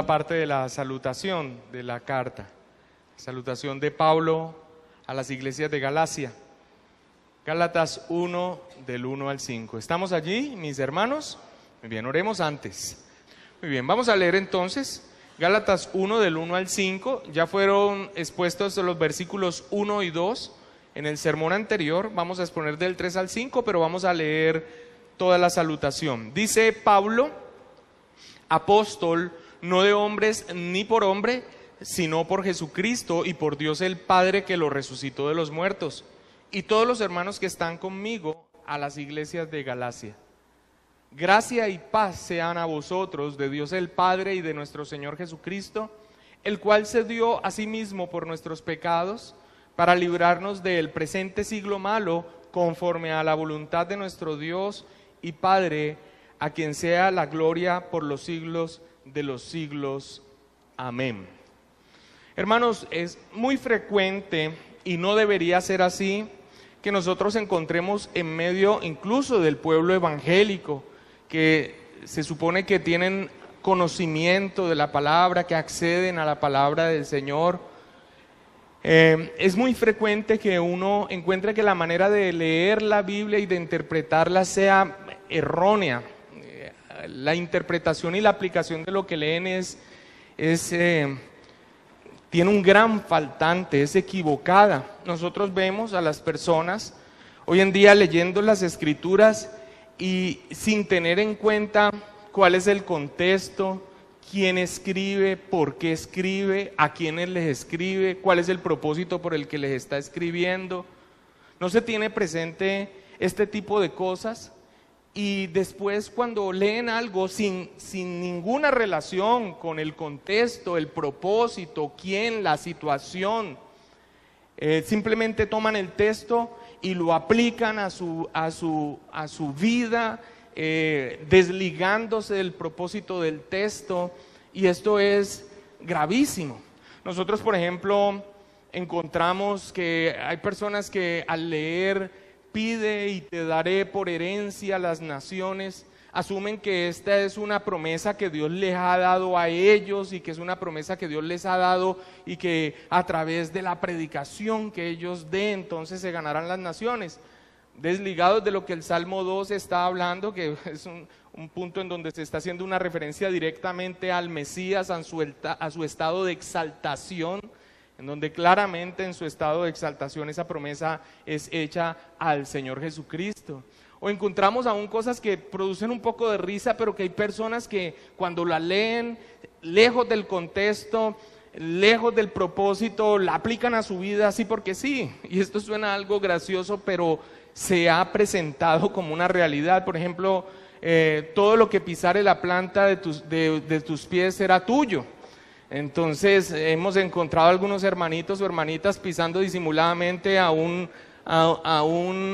segunda parte de la salutación de la carta. Salutación de Pablo a las iglesias de Galacia. Gálatas 1, del 1 al 5. ¿Estamos allí, mis hermanos? Muy bien, oremos antes. Muy bien, vamos a leer entonces Gálatas 1, del 1 al 5. Ya fueron expuestos los versículos 1 y 2 en el sermón anterior. Vamos a exponer del 3 al 5, pero vamos a leer toda la salutación. Dice Pablo, apóstol, no de hombres ni por hombre, sino por Jesucristo y por Dios el Padre que lo resucitó de los muertos, y todos los hermanos que están conmigo a las iglesias de Galacia. Gracia y paz sean a vosotros de Dios el Padre y de nuestro Señor Jesucristo, el cual se dio a sí mismo por nuestros pecados, para librarnos del presente siglo malo, conforme a la voluntad de nuestro Dios y Padre, a quien sea la gloria por los siglos de los siglos. Amén. Hermanos, es muy frecuente, y no debería ser así, que nosotros encontremos en medio incluso del pueblo evangélico, que se supone que tienen conocimiento de la palabra, que acceden a la palabra del Señor. Es muy frecuente que uno encuentre que la manera de leer la Biblia y de interpretarla sea errónea. La interpretación y la aplicación de lo que leen tiene un gran faltante, es equivocada. Nosotros vemos a las personas hoy en día leyendo las Escrituras y sin tener en cuenta cuál es el contexto, quién escribe, por qué escribe, a quiénes les escribe, cuál es el propósito por el que les está escribiendo. No se tiene presente este tipo de cosas, y después cuando leen algo sin ninguna relación con el contexto, el propósito, quién, la situación, simplemente toman el texto y lo aplican a su vida, desligándose del propósito del texto, y esto es gravísimo. Nosotros, por ejemplo, encontramos que hay personas que al leer pide y te daré por herencia las naciones, asumen que esta es una promesa que Dios les ha dado a ellos, y que es una promesa que Dios les ha dado, y que a través de la predicación que ellos den, entonces se ganarán las naciones. Desligados de lo que el Salmo 2 está hablando, que es un punto en donde se está haciendo una referencia directamente al Mesías, a su estado de exaltación, en donde claramente en su estado de exaltación esa promesa es hecha al Señor Jesucristo. O encontramos aún cosas que producen un poco de risa, pero que hay personas que cuando la leen, lejos del contexto, lejos del propósito, la aplican a su vida así porque sí. Y esto suena algo gracioso, pero se ha presentado como una realidad. Por ejemplo, todo lo que pisare la planta de tus pies será tuyo. Entonces hemos encontrado algunos hermanitos o hermanitas pisando disimuladamente a un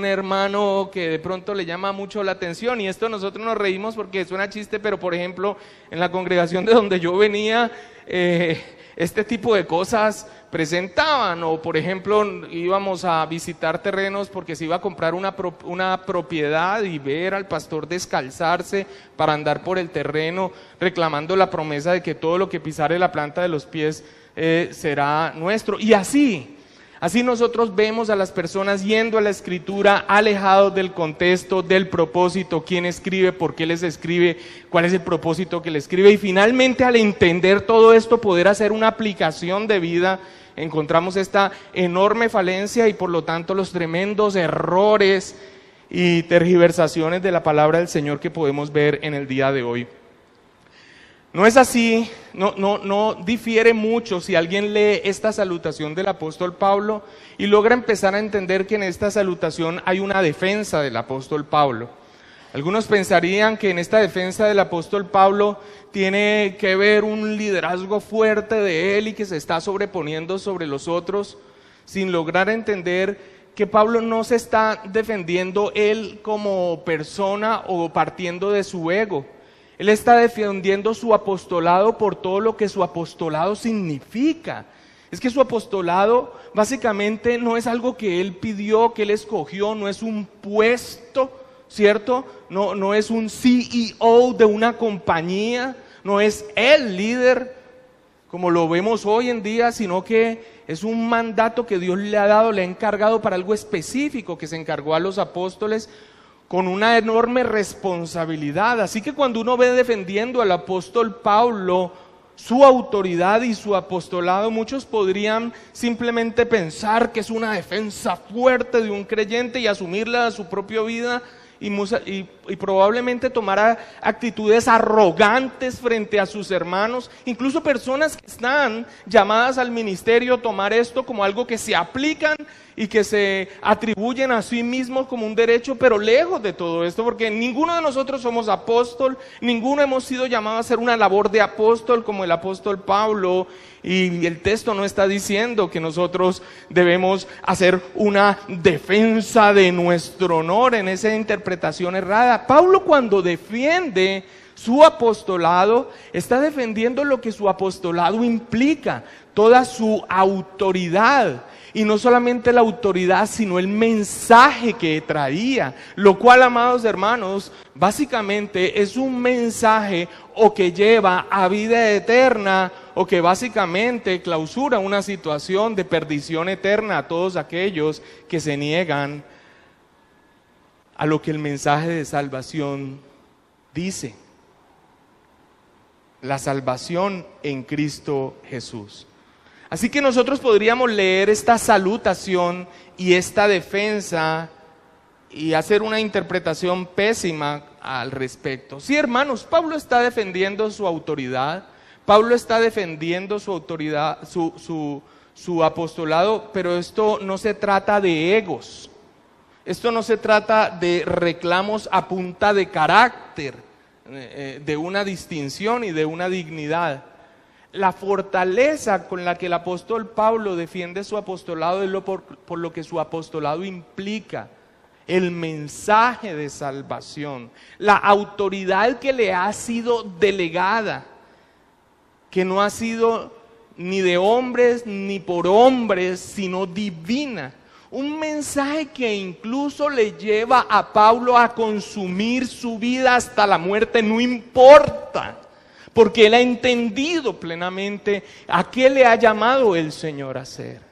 hermano que de pronto le llama mucho la atención, y esto nosotros nos reímos porque suena chiste, pero por ejemplo en la congregación de donde yo venía, este tipo de cosas presentaban. O por ejemplo íbamos a visitar terrenos porque se iba a comprar una propiedad, y ver al pastor descalzarse para andar por el terreno reclamando la promesa de que todo lo que pisare la planta de los pies será nuestro. Y así nosotros vemos a las personas yendo a la Escritura alejados del contexto, del propósito, quién escribe, por qué les escribe, cuál es el propósito que le escribe, y finalmente al entender todo esto, poder hacer una aplicación de vida, encontramos esta enorme falencia y por lo tanto los tremendos errores y tergiversaciones de la palabra del Señor que podemos ver en el día de hoy. No es así, no difiere mucho si alguien lee esta salutación del apóstol Pablo y logra empezar a entender que en esta salutación hay una defensa del apóstol Pablo. Algunos pensarían que en esta defensa del apóstol Pablo tiene que ver un liderazgo fuerte de él y que se está sobreponiendo sobre los otros, sin lograr entender que Pablo no se está defendiendo él como persona o partiendo de su ego. Él está defendiendo su apostolado por todo lo que su apostolado significa. Es que su apostolado básicamente no es algo que él pidió, que él escogió, no es un puesto, ¿cierto? No es un CEO de una compañía. no es el líder como lo vemos hoy en día, sino que es un mandato que Dios le ha dado, le ha encargado para algo específico que se encargó a los apóstoles con una enorme responsabilidad. Así que cuando uno ve defendiendo al apóstol Pablo, su autoridad y su apostolado, muchos podrían simplemente pensar que es una defensa fuerte de un creyente y asumirla a su propia vida y probablemente tomar actitudes arrogantes frente a sus hermanos, incluso personas que están llamadas al ministerio, tomar esto como algo que se aplican y que se atribuyen a sí mismos como un derecho, pero lejos de todo esto, porque ninguno de nosotros somos apóstol, ninguno hemos sido llamados a hacer una labor de apóstol como el apóstol Pablo, y el texto no está diciendo que nosotros debemos hacer una defensa de nuestro honor en esa interpretación errada. Pablo, cuando defiende su apostolado, está defendiendo lo que su apostolado implica, toda su autoridad. Y no solamente la autoridad, sino el mensaje que traía, lo cual, amados hermanos, básicamente es un mensaje o que lleva a vida eterna o que básicamente clausura una situación de perdición eterna a todos aquellos que se niegan a lo que el mensaje de salvación dice. La salvación en Cristo Jesús. Así que nosotros podríamos leer esta salutación y esta defensa y hacer una interpretación pésima al respecto. Sí, hermanos, Pablo está defendiendo su autoridad, Pablo está defendiendo su autoridad, su apostolado, pero esto no se trata de egos, esto no se trata de reclamos a punta de carácter, de una distinción y de una dignidad. La fortaleza con la que el apóstol Pablo defiende su apostolado es por lo que su apostolado implica, el mensaje de salvación, la autoridad que le ha sido delegada, que no ha sido ni de hombres ni por hombres, sino divina. Un mensaje que incluso le lleva a Pablo a consumir su vida hasta la muerte, no importa. Porque él ha entendido plenamente a qué le ha llamado el Señor a hacer.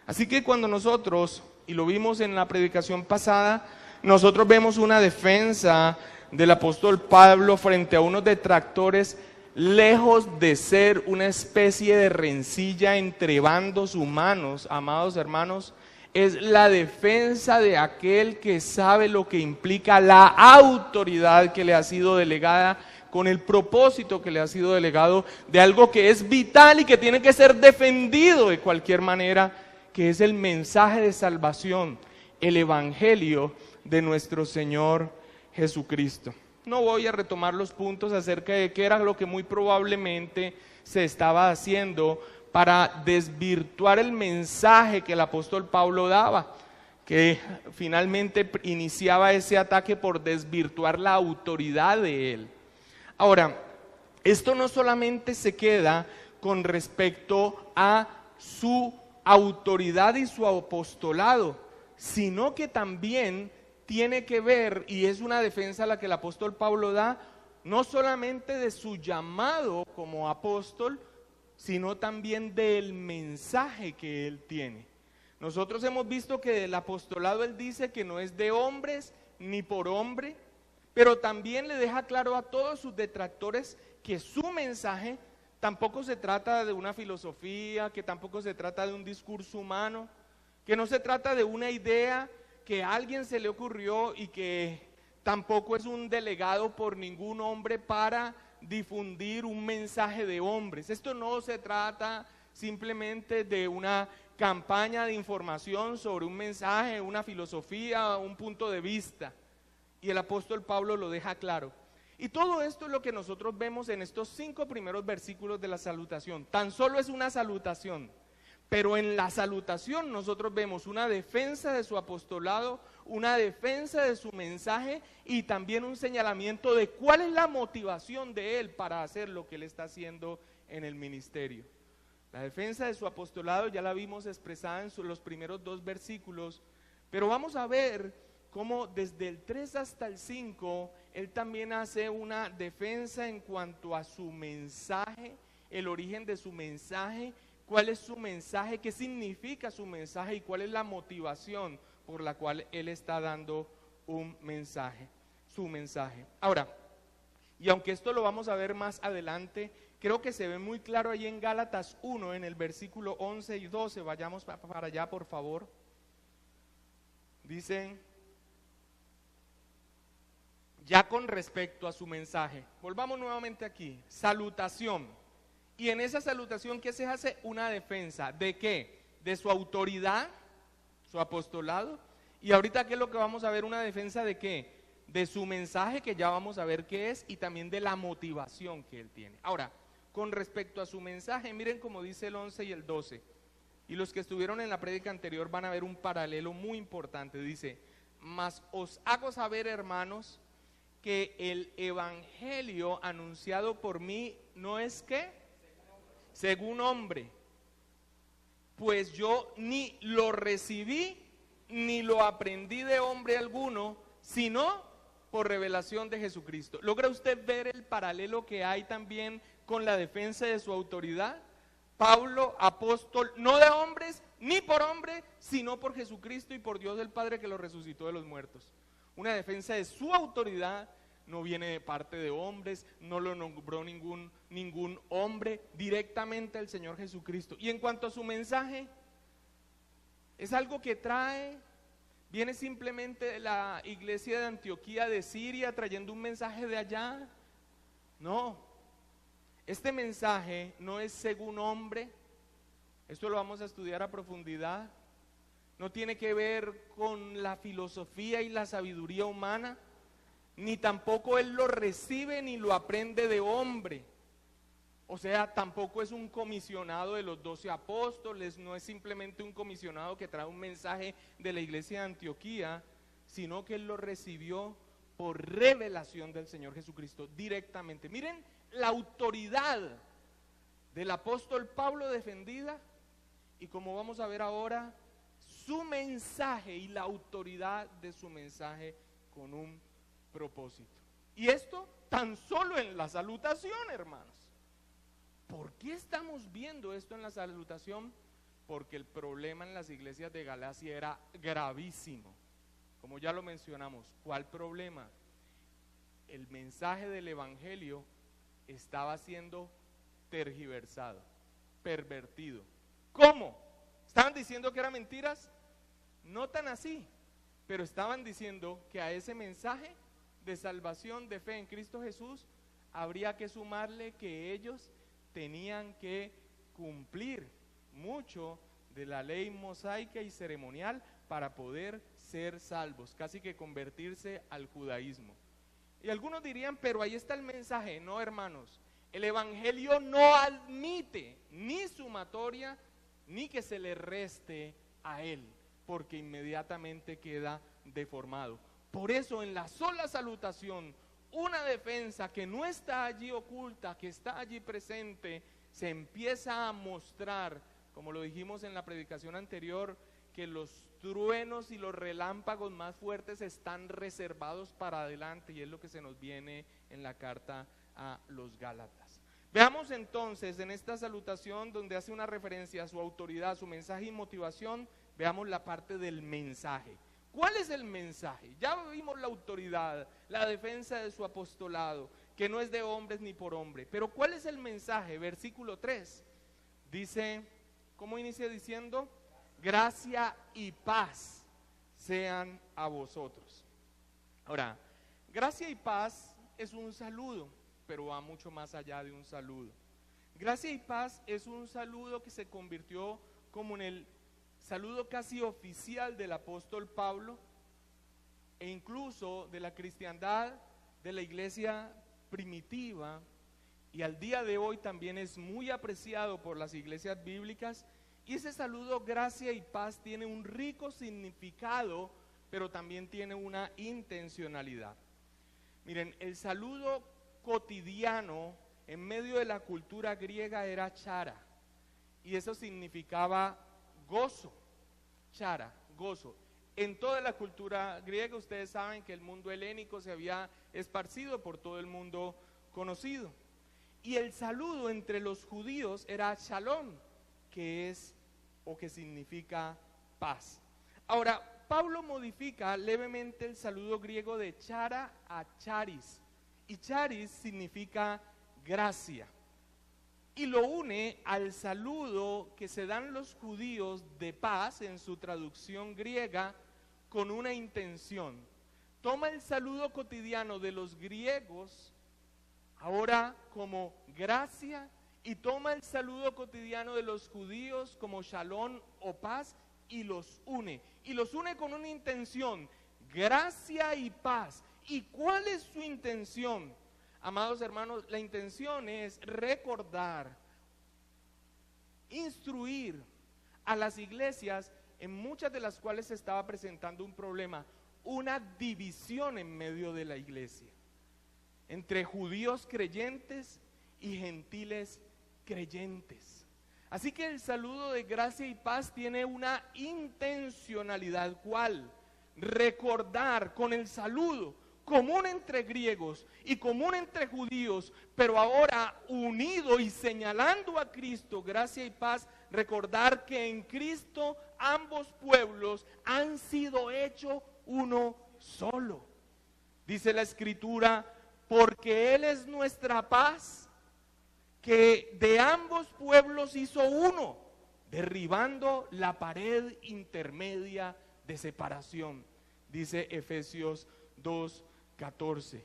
Así que cuando nosotros, y lo vimos en la predicación pasada, nosotros vemos una defensa del apóstol Pablo frente a unos detractores, lejos de ser una especie de rencilla entre bandos humanos, amados hermanos, es la defensa de aquel que sabe lo que implica la autoridad que le ha sido delegada, con el propósito que le ha sido delegado de algo que es vital y que tiene que ser defendido de cualquier manera, que es el mensaje de salvación, el evangelio de nuestro Señor Jesucristo. No voy a retomar los puntos acerca de qué era lo que muy probablemente se estaba haciendo para desvirtuar el mensaje que el apóstol Pablo daba, que finalmente iniciaba ese ataque por desvirtuar la autoridad de él. Ahora, esto no solamente se queda con respecto a su autoridad y su apostolado, sino que también tiene que ver, y es una defensa a la que el apóstol Pablo da, no solamente de su llamado como apóstol, sino también del mensaje que él tiene. Nosotros hemos visto que del apostolado él dice que no es de hombres ni por hombre, pero también le deja claro a todos sus detractores que su mensaje tampoco se trata de una filosofía, que tampoco se trata de un discurso humano, que no se trata de una idea que a alguien se le ocurrió y que tampoco es un delegado por ningún hombre para difundir un mensaje de hombres. Esto no se trata simplemente de una campaña de información sobre un mensaje, una filosofía, un punto de vista. Y el apóstol Pablo lo deja claro. Y todo esto es lo que nosotros vemos en estos 5 primeros versículos de la salutación. Tan solo es una salutación, pero en la salutación nosotros vemos una defensa de su apostolado, una defensa de su mensaje y también un señalamiento de cuál es la motivación de él para hacer lo que él está haciendo en el ministerio. La defensa de su apostolado ya la vimos expresada en los primeros 2 versículos, pero vamos a ver cómo desde el 3 hasta el 5 él también hace una defensa en cuanto a su mensaje, el origen de su mensaje, cuál es su mensaje, qué significa su mensaje y cuál es la motivación por la cual él está dando un mensaje, su mensaje. Ahora, y aunque esto lo vamos a ver más adelante, creo que se ve muy claro ahí en Gálatas 1, en el versículo 11 y 12, vayamos para allá por favor. Dice, ya con respecto a su mensaje, volvamos nuevamente aquí, salutación. Y en esa salutación, ¿qué se hace? Una defensa. ¿De qué? De su autoridad, su apostolado. Y ahorita, ¿qué es lo que vamos a ver? Una defensa de qué? De su mensaje, que ya vamos a ver qué es, y también de la motivación que él tiene. Ahora, con respecto a su mensaje, miren cómo dice el 11 y el 12. Y los que estuvieron en la prédica anterior van a ver un paralelo muy importante. Dice, mas os hago saber, hermanos, que el evangelio anunciado por mí no es que según hombre, pues yo ni lo recibí ni lo aprendí de hombre alguno, sino por revelación de Jesucristo. ¿Logra usted ver el paralelo que hay también con la defensa de su autoridad? Pablo, apóstol, no de hombres ni por hombre, sino por Jesucristo y por Dios el Padre que lo resucitó de los muertos. Una defensa de su autoridad. No viene de parte de hombres, no lo nombró ningún hombre, directamente el Señor Jesucristo. Y en cuanto a su mensaje, es algo que viene simplemente de la iglesia de Antioquía de Siria, trayendo un mensaje de allá. No, este mensaje no es según hombre, esto lo vamos a estudiar a profundidad, no tiene que ver con la filosofía y la sabiduría humana, ni tampoco él lo recibe ni lo aprende de hombre. O sea, tampoco es un comisionado de los 12 apóstoles, no es simplemente un comisionado que trae un mensaje de la iglesia de Antioquía, sino que él lo recibió por revelación del Señor Jesucristo directamente. Miren la autoridad del apóstol Pablo defendida, y como vamos a ver ahora, su mensaje y la autoridad de su mensaje con un propósito. Y esto tan solo en la salutación, hermanos. ¿Por qué estamos viendo esto en la salutación? Porque el problema en las iglesias de Galacia era gravísimo. Como ya lo mencionamos, ¿cuál problema? El mensaje del evangelio estaba siendo tergiversado, pervertido. ¿Cómo? ¿Estaban diciendo que eran mentiras? No tan así, pero estaban diciendo que a ese mensaje de salvación, de fe en Cristo Jesús, habría que sumarle que ellos tenían que cumplir mucho de la ley mosaica y ceremonial para poder ser salvos, casi que convertirse al judaísmo. Y algunos dirían, pero ahí está el mensaje. No, hermanos, el evangelio no admite ni sumatoria ni que se le reste a él, porque inmediatamente queda deformado. Por eso en la sola salutación, una defensa que no está allí oculta, que está allí presente, se empieza a mostrar, como lo dijimos en la predicación anterior, que los truenos y los relámpagos más fuertes están reservados para adelante, y es lo que se nos viene en la carta a los Gálatas. Veamos entonces en esta salutación, donde hace una referencia a su autoridad, su mensaje y motivación, veamos la parte del mensaje. ¿Cuál es el mensaje? Ya vimos la autoridad, la defensa de su apostolado, que no es de hombres ni por hombre. Pero ¿cuál es el mensaje? Versículo 3, dice, ¿cómo inicia diciendo? Gracia y paz sean a vosotros. Ahora, gracia y paz es un saludo, pero va mucho más allá de un saludo. Gracia y paz es un saludo que se convirtió como en el saludo casi oficial del apóstol Pablo, e incluso de la cristiandad, de la iglesia primitiva, y al día de hoy también es muy apreciado por las iglesias bíblicas. Y ese saludo, gracia y paz, tiene un rico significado, pero también tiene una intencionalidad. Miren, el saludo cotidiano en medio de la cultura griega era chara, y eso significaba gozo. Chara, gozo. en toda la cultura griega. Ustedes saben que el mundo helénico se había esparcido por todo el mundo conocido. Y el saludo entre los judíos era shalom, que es o que significa paz. Ahora, Pablo modifica levemente el saludo griego de chara a charis, y charis significa gracia, y lo une al saludo que se dan los judíos de paz en su traducción griega con una intención. Toma el saludo cotidiano de los griegos ahora como gracia, y toma el saludo cotidiano de los judíos como shalom o paz y los une con una intención, gracia y paz. ¿Y cuál es su intención? Amados hermanos, la intención es recordar, instruir a las iglesias, en muchas de las cuales se estaba presentando un problema, una división en medio de la iglesia, entre judíos creyentes y gentiles creyentes. Así que el saludo de gracia y paz tiene una intencionalidad. ¿Cuál? Recordar con el saludo común entre griegos y común entre judíos, pero ahora unido y señalando a Cristo, gracia y paz, recordar que en Cristo ambos pueblos han sido hechos uno solo. Dice la Escritura, porque Él es nuestra paz, que de ambos pueblos hizo uno, derribando la pared intermedia de separación, dice Efesios 2:14.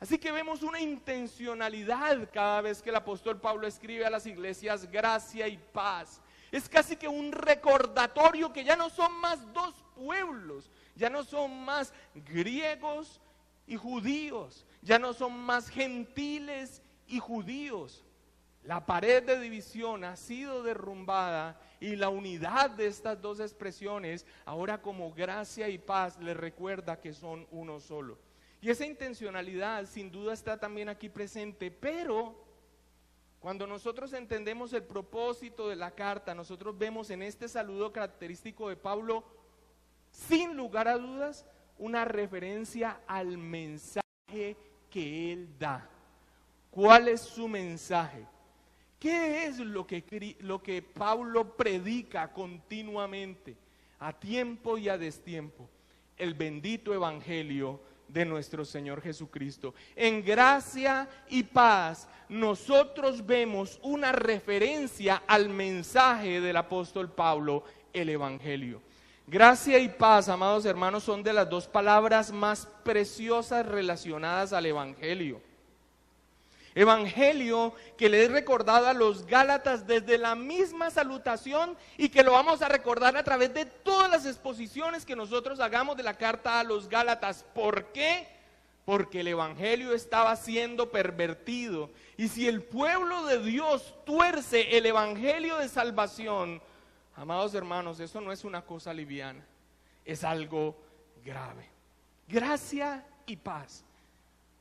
Así que vemos una intencionalidad cada vez que el apóstol Pablo escribe a las iglesias gracia y paz. Es casi que un recordatorio que ya no son más dos pueblos, ya no son más griegos y judíos, ya no son más gentiles y judíos. La pared de división ha sido derrumbada y la unidad de estas dos expresiones, ahora como gracia y paz, les recuerda que son uno solo. Y esa intencionalidad sin duda está también aquí presente, pero cuando nosotros entendemos el propósito de la carta, nosotros vemos en este saludo característico de Pablo, sin lugar a dudas, una referencia al mensaje que él da. ¿Cuál es su mensaje? ¿Qué es lo que Pablo predica continuamente, a tiempo y a destiempo? El bendito evangelio de nuestro Señor Jesucristo. En gracia y paz nosotros vemos una referencia al mensaje del apóstol Pablo, el evangelio. Gracia y paz, amados hermanos, son de las dos palabras más preciosas relacionadas al evangelio. Evangelio que le he recordado a los Gálatas desde la misma salutación y que lo vamos a recordar a través de todas las exposiciones que nosotros hagamos de la carta a los Gálatas. ¿Por qué? Porque el Evangelio estaba siendo pervertido, y si el pueblo de Dios tuerce el Evangelio de salvación, amados hermanos, eso no es una cosa liviana, es algo grave. Gracia y paz.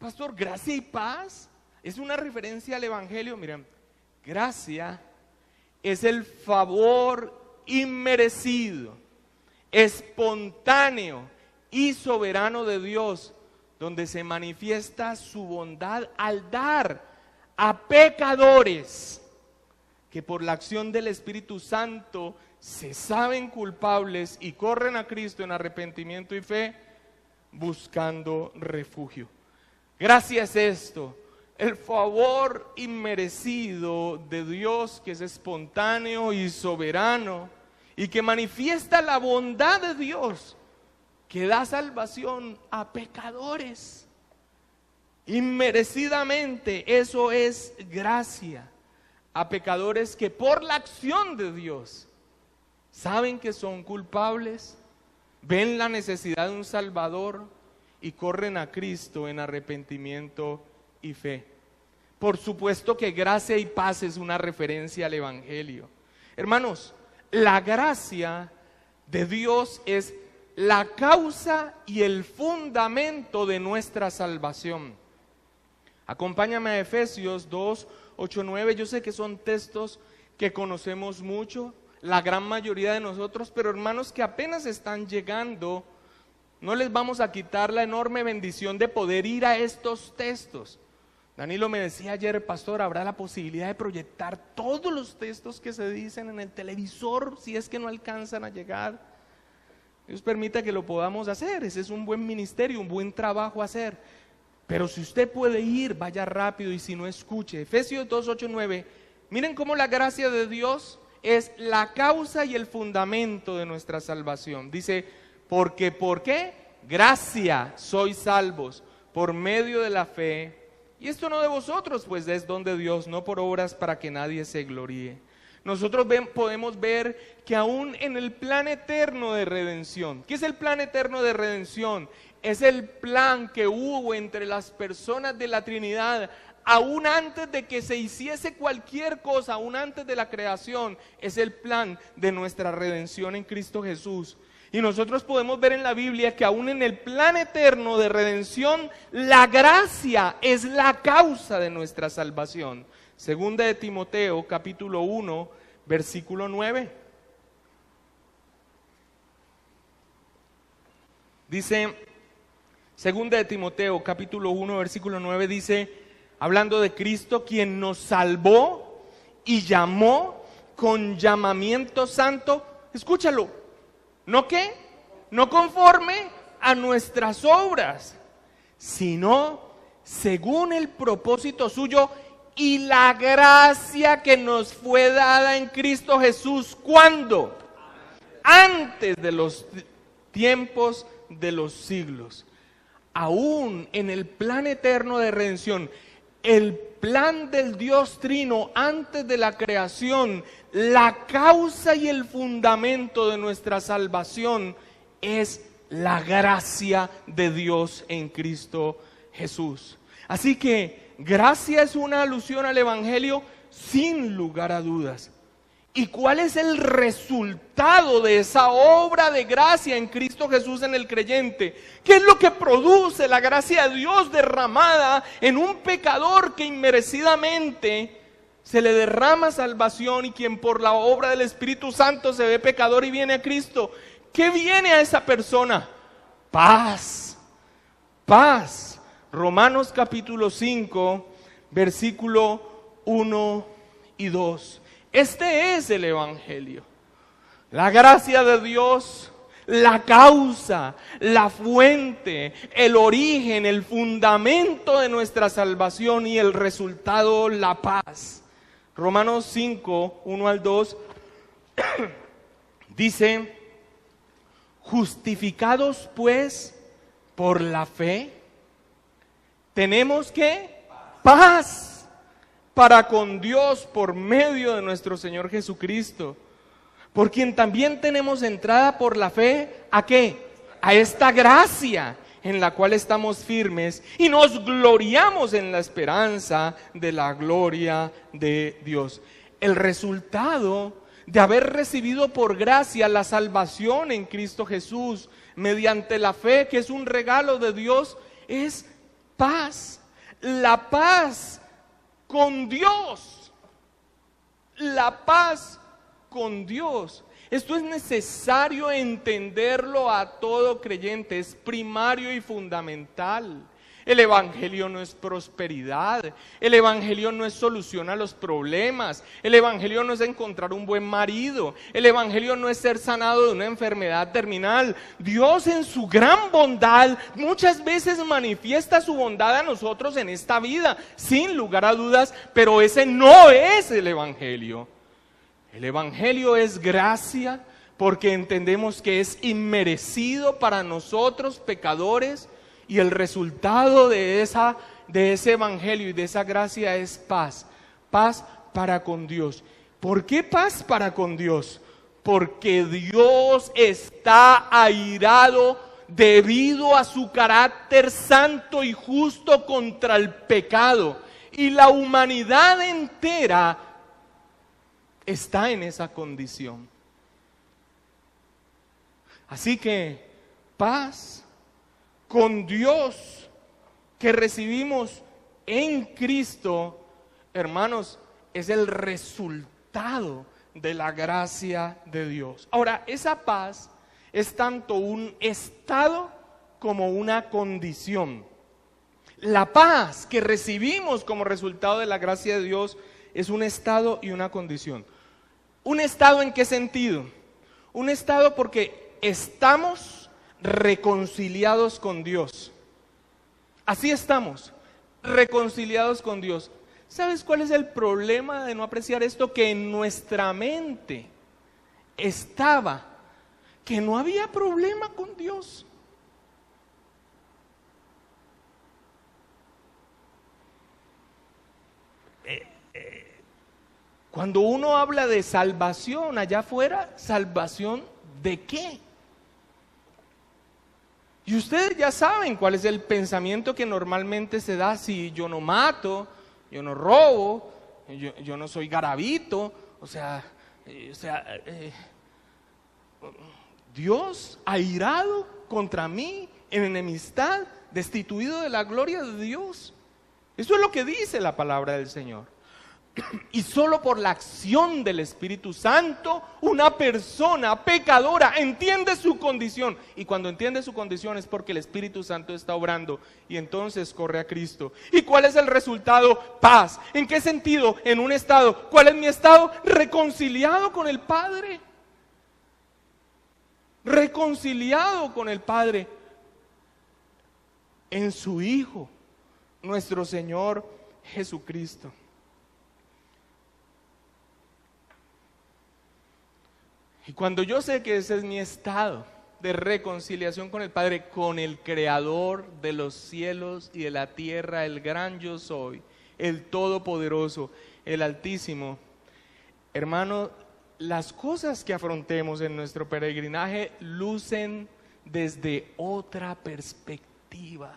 Pastor, ¿gracia y paz? Es una referencia al evangelio. Miren, gracia es el favor inmerecido, espontáneo y soberano de Dios, donde se manifiesta su bondad al dar a pecadores que por la acción del Espíritu Santo se saben culpables y corren a Cristo en arrepentimiento y fe, buscando refugio. Gracia es esto, el favor inmerecido de Dios, que es espontáneo y soberano y que manifiesta la bondad de Dios, que da salvación a pecadores inmerecidamente. Eso es gracia, a pecadores que por la acción de Dios saben que son culpables, ven la necesidad de un Salvador y corren a Cristo en arrepentimiento y fe. Por supuesto que gracia y paz es una referencia al evangelio. Hermanos, la gracia de Dios es la causa y el fundamento de nuestra salvación. Acompáñame a Efesios 2, 8, 9. Yo sé que son textos que conocemos mucho, la gran mayoría de nosotros, pero hermanos que apenas están llegando no les vamos a quitar la enorme bendición de poder ir a estos textos. Danilo me decía ayer, pastor, ¿habrá la posibilidad de proyectar todos los textos que se dicen en el televisor si es que no alcanzan a llegar? Dios permita que lo podamos hacer, ese es un buen ministerio, un buen trabajo a hacer. Pero si usted puede ir, vaya rápido, y si no, escuche. Efesios 2, 8, 9, miren cómo la gracia de Dios es la causa y el fundamento de nuestra salvación. Dice, porque ¿por qué? Gracia sois salvos por medio de la fe. Y esto no de vosotros, pues es don de Dios, no por obras para que nadie se gloríe. Nosotros podemos ver que aún en el plan eterno de redención, ¿qué es el plan eterno de redención? Es el plan que hubo entre las personas de la Trinidad, aún antes de que se hiciese cualquier cosa, aún antes de la creación, es el plan de nuestra redención en Cristo Jesús. Y nosotros podemos ver en la Biblia que aún en el plan eterno de redención, la gracia es la causa de nuestra salvación. Segunda de Timoteo, capítulo 1, versículo 9. Dice, segunda de Timoteo, capítulo 1, versículo 9, dice, hablando de Cristo, quien nos salvó y llamó con llamamiento santo, escúchalo, ¿no qué? No conforme a nuestras obras, sino según el propósito suyo y la gracia que nos fue dada en Cristo Jesús. ¿Cuándo? Antes de los tiempos de los siglos. Aún en el plan eterno de redención, el plan del Dios Trino antes de la creación, la causa y el fundamento de nuestra salvación es la gracia de Dios en Cristo Jesús. Así que gracia es una alusión al Evangelio sin lugar a dudas. ¿Y cuál es el resultado de esa obra de gracia en Cristo Jesús en el creyente? ¿Qué es lo que produce la gracia de Dios derramada en un pecador que inmerecidamente se le derrama salvación y quien por la obra del Espíritu Santo se ve pecador y viene a Cristo? ¿Qué viene a esa persona? Paz, paz. Romanos capítulo 5, versículo 1 y 2. Este es el Evangelio. La gracia de Dios, la causa, la fuente, el origen, el fundamento de nuestra salvación y el resultado, la paz. Romanos 5, 1 al 2, dice, justificados pues por la fe, tenemos que paz para con Dios por medio de nuestro Señor Jesucristo, por quien también tenemos entrada por la fe, ¿a qué? A esta gracia en la cual estamos firmes y nos gloriamos en la esperanza de la gloria de Dios. El resultado de haber recibido por gracia la salvación en Cristo Jesús mediante la fe, que es un regalo de Dios, es paz. La paz con Dios, la paz con Dios. Esto es necesario entenderlo a todo creyente, es primario y fundamental. El Evangelio no es prosperidad, el Evangelio no es solución a los problemas, el Evangelio no es encontrar un buen marido, el Evangelio no es ser sanado de una enfermedad terminal. Dios en su gran bondad muchas veces manifiesta su bondad a nosotros en esta vida, sin lugar a dudas, pero ese no es el Evangelio. El Evangelio es gracia porque entendemos que es inmerecido para nosotros pecadores. Y el resultado de ese evangelio y de esa gracia es paz. Paz para con Dios. ¿Por qué paz para con Dios? Porque Dios está airado debido a su carácter santo y justo contra el pecado. Y la humanidad entera está en esa condición. Así que paz con Dios que recibimos en Cristo, hermanos, es el resultado de la gracia de Dios. Ahora, esa paz es tanto un estado como una condición. La paz que recibimos como resultado de la gracia de Dios es un estado y una condición. ¿Un estado en qué sentido? Un estado porque estamos reconciliados con Dios. Así estamos, reconciliados con Dios. ¿Sabes cuál es el problema de no apreciar esto? Que en nuestra mente estaba que no había problema con Dios. Cuando uno habla de salvación allá afuera, ¿salvación de qué? Y ustedes ya saben cuál es el pensamiento que normalmente se da: si yo no mato, yo no robo, yo no soy garabito, Dios airado contra mí, en enemistad, destituido de la gloria de Dios. Eso es lo que dice la palabra del Señor. Y solo por la acción del Espíritu Santo, una persona pecadora entiende su condición. Y cuando entiende su condición es porque el Espíritu Santo está obrando. Y entonces corre a Cristo. ¿Y cuál es el resultado? Paz. ¿En qué sentido? En un estado. ¿Cuál es mi estado? Reconciliado con el Padre. Reconciliado con el Padre. En su Hijo, nuestro Señor Jesucristo. Y cuando yo sé que ese es mi estado de reconciliación con el Padre, con el Creador de los cielos y de la tierra, el gran yo soy, el Todopoderoso, el Altísimo, hermano, las cosas que afrontemos en nuestro peregrinaje lucen desde otra perspectiva.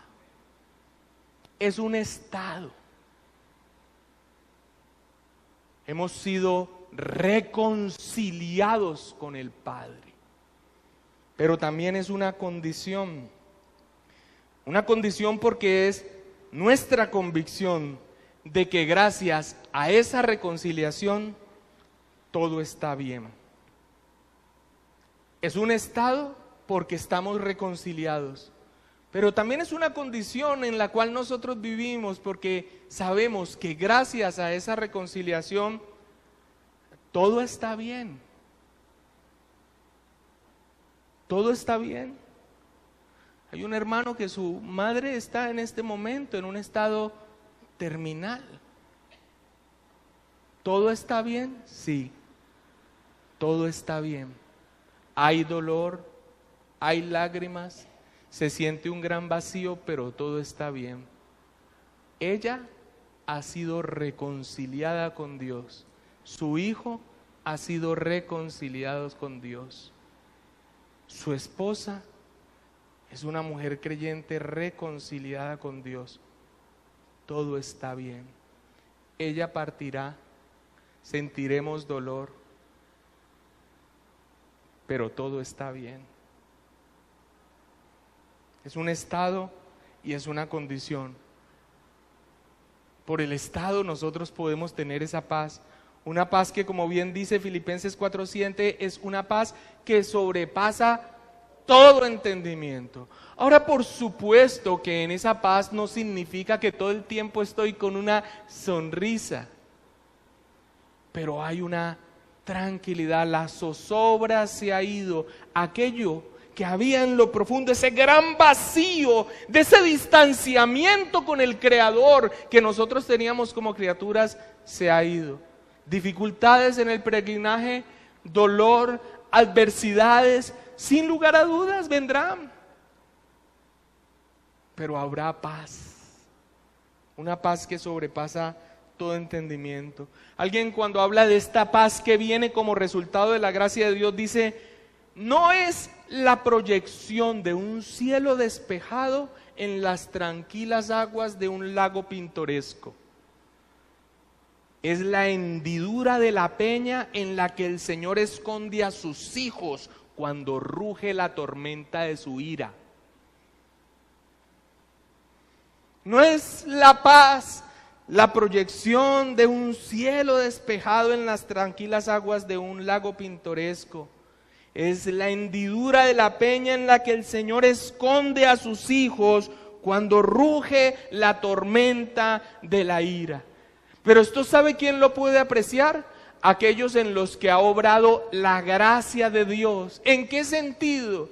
Es un estado. Hemos sido reconciliados con el Padre. Pero también es una condición porque es nuestra convicción de que gracias a esa reconciliación todo está bien. Es un estado porque estamos reconciliados, pero también es una condición en la cual nosotros vivimos porque sabemos que gracias a esa reconciliación todo está bien. Todo está bien. Hay un hermano que su madre está en este momento en un estado terminal. ¿Todo está bien? Sí. Todo está bien. Hay dolor, hay lágrimas, se siente un gran vacío, pero todo está bien. Ella ha sido reconciliada con Dios. Su hijo ha sido reconciliado con Dios. Su esposa es una mujer creyente reconciliada con Dios. Todo está bien. Ella partirá, sentiremos dolor, pero todo está bien. Es un estado y es una condición. Por el estado nosotros podemos tener esa paz. Una paz que, como bien dice Filipenses 4:7, es una paz que sobrepasa todo entendimiento. Ahora, por supuesto que en esa paz no significa que todo el tiempo estoy con una sonrisa, pero hay una tranquilidad, la zozobra se ha ido, aquello que había en lo profundo, ese gran vacío, de ese distanciamiento con el Creador que nosotros teníamos como criaturas, se ha ido. Dificultades en el peregrinaje, dolor, adversidades, sin lugar a dudas vendrán, pero habrá paz, una paz que sobrepasa todo entendimiento. Alguien, cuando habla de esta paz que viene como resultado de la gracia de Dios, dice: no es la proyección de un cielo despejado en las tranquilas aguas de un lago pintoresco. Es la hendidura de la peña en la que el Señor esconde a sus hijos cuando ruge la tormenta de su ira. No es la paz, la proyección de un cielo despejado en las tranquilas aguas de un lago pintoresco. es la hendidura de la peña en la que el Señor esconde a sus hijos cuando ruge la tormenta de la ira. Pero esto, ¿sabe quién lo puede apreciar? Aquellos en los que ha obrado la gracia de Dios. ¿En qué sentido?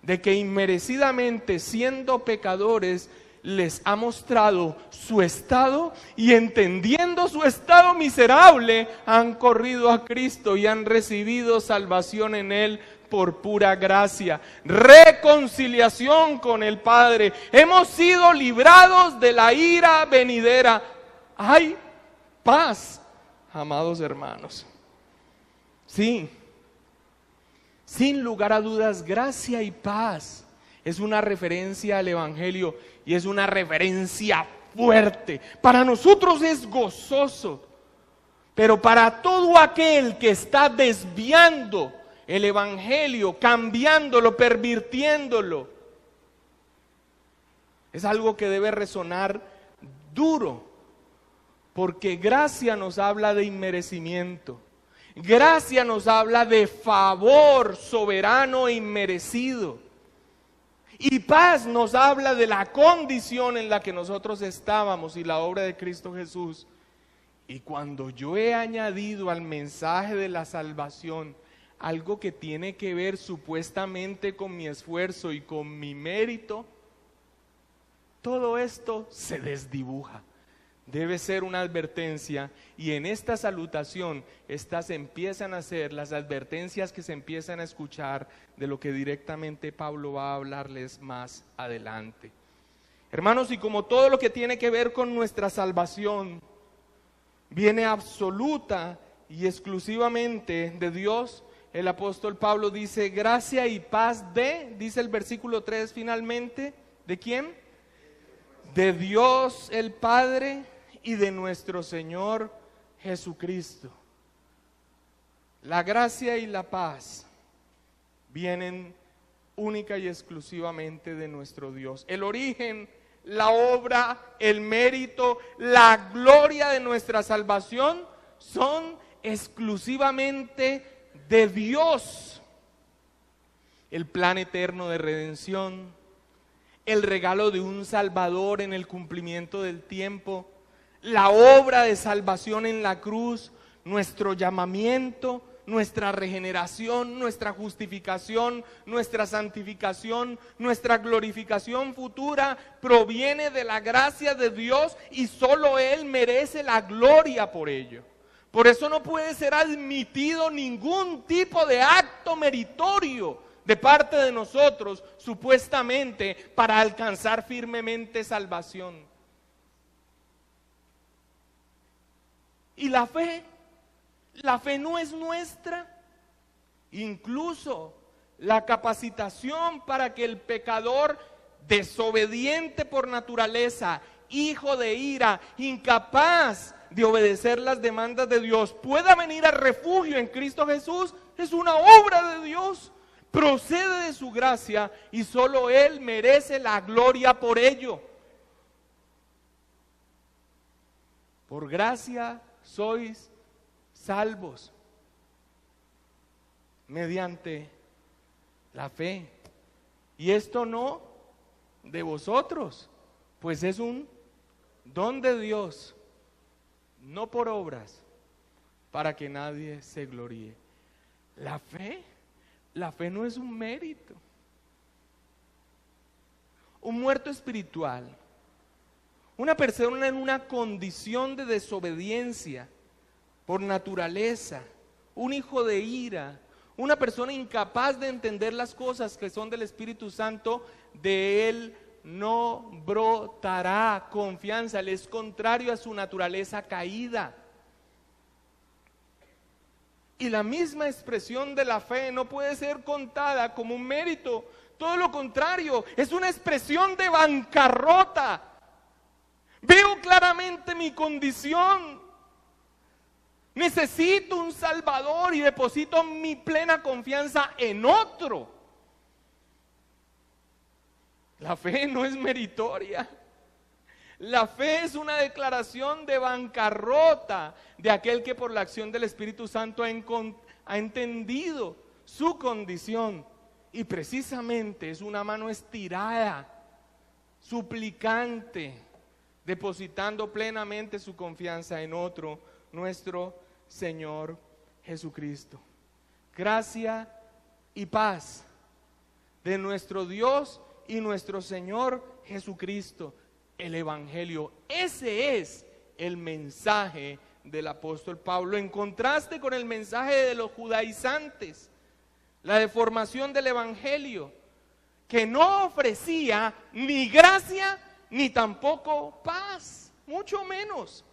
De que inmerecidamente, siendo pecadores, les ha mostrado su estado, y entendiendo su estado miserable, han corrido a Cristo y han recibido salvación en Él por pura gracia. Reconciliación con el Padre. Hemos sido librados de la ira venidera. Hay paz, amados hermanos. Sí, sin lugar a dudas, gracia y paz es una referencia al Evangelio, y es una referencia fuerte. Para nosotros es gozoso, pero para todo aquel que está desviando el Evangelio, cambiándolo, pervirtiéndolo, es algo que debe resonar duro, porque gracia nos habla de inmerecimiento. Gracia nos habla de favor soberano e inmerecido. Y paz nos habla de la condición en la que nosotros estábamos y la obra de Cristo Jesús. Y cuando yo he añadido al mensaje de la salvación algo que tiene que ver supuestamente con mi esfuerzo y con mi mérito, todo esto se desdibuja. Debe ser una advertencia, y en esta salutación estas empiezan a ser las advertencias que se empiezan a escuchar de lo que directamente Pablo va a hablarles más adelante. Hermanos, y como todo lo que tiene que ver con nuestra salvación viene absoluta y exclusivamente de Dios, el apóstol Pablo dice: gracia y paz dice el versículo 3 finalmente, ¿de quién? De Dios el Padre y de nuestro Señor Jesucristo. La gracia y la paz vienen única y exclusivamente de nuestro Dios. El origen, la obra, el mérito, la gloria de nuestra salvación son exclusivamente de Dios. El plan eterno de redención, el regalo de un Salvador en el cumplimiento del tiempo, la obra de salvación en la cruz, nuestro llamamiento, nuestra regeneración, nuestra justificación, nuestra santificación, nuestra glorificación futura, proviene de la gracia de Dios, y solo Él merece la gloria por ello. Por eso no puede ser admitido ningún tipo de acto meritorio de parte de nosotros, supuestamente para alcanzar firmemente salvación. Y la fe no es nuestra. Incluso la capacitación para que el pecador desobediente por naturaleza, hijo de ira, incapaz de obedecer las demandas de Dios, pueda venir al refugio en Cristo Jesús, es una obra de Dios, procede de su gracia, y solo Él merece la gloria por ello. Por gracia sois salvos mediante la fe, y esto no de vosotros, pues es un don de Dios, no por obras, para que nadie se gloríe. La fe no es un mérito. Un muerto espiritual, una persona en una condición de desobediencia por naturaleza, un hijo de ira, una persona incapaz de entender las cosas que son del Espíritu Santo, de él no brotará confianza. Él es contrario a su naturaleza caída. Y la misma expresión de la fe no puede ser contada como un mérito. Todo lo contrario, es una expresión de bancarrota. Veo claramente mi condición. Necesito un Salvador y deposito mi plena confianza en otro. La fe no es meritoria. La fe es una declaración de bancarrota de aquel que por la acción del Espíritu Santo ha entendido su condición. Y precisamente es una mano estirada, suplicante, depositando plenamente su confianza en otro, nuestro Señor Jesucristo. Gracia y paz de nuestro Dios y nuestro Señor Jesucristo, el Evangelio. Ese es el mensaje del apóstol Pablo, en contraste con el mensaje de los judaizantes, la deformación del Evangelio, que no ofrecía ni gracia ni tampoco paz, mucho menos.